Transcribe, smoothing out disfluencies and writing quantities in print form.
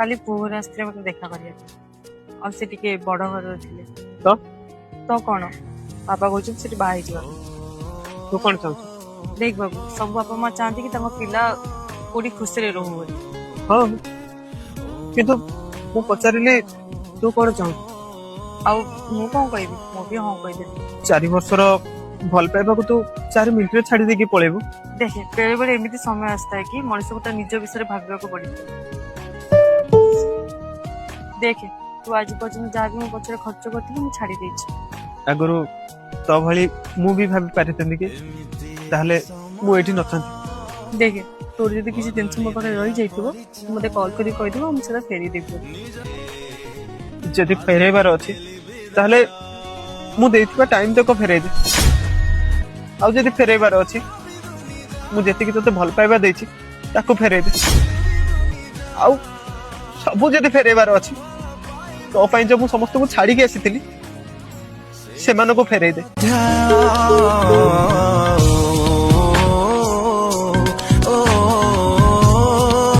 काली poor आसले मते देखा करिया और से टिके बड़ घर थिले तो तो कौन पापा कहछन से बाहर जीवा तू कौन चाहू देख बाबू सब बापा माँ चाहती कि तम पिला कोडी खुशी रे रहू बोली हाँ किंतु मु पचारिले तू कौन चाहू आउ मु कौन कहबी मु भी हां कह देली 4 वर्षर भल पाइबा को तू 4 मिनिट रे छाड़ी देकी पळेबो देखे बेले बेले एमती समय आसता है कि मनुष्य को निज विषय भाविया को पड़े देखे तू आज पर्यटन जहाँ भी मो पचर खर्च करती मुझे छाड़ी देछि आगरो तो भली मु भी भाबी पारितंदी कि ताहले मु एठी नथांती देखे तोर जदि किसी टेंशन मो पाखे रही जाइथिबो मते कॉल करी कहि दिबो हम सेटा फेरी देबो जदि फेरेबार अछि ताहले मु देइथिबा टाइम तक फेरै दे आ जदि फेरेबार अछि मु जेति कि तते भल पाइबा देछि ताको फेरै दे आ सब जदि फेरेबार अछि तो पाइन जब मु समस्त को छाड़ी के आसीतिली सेमानको फेरै दे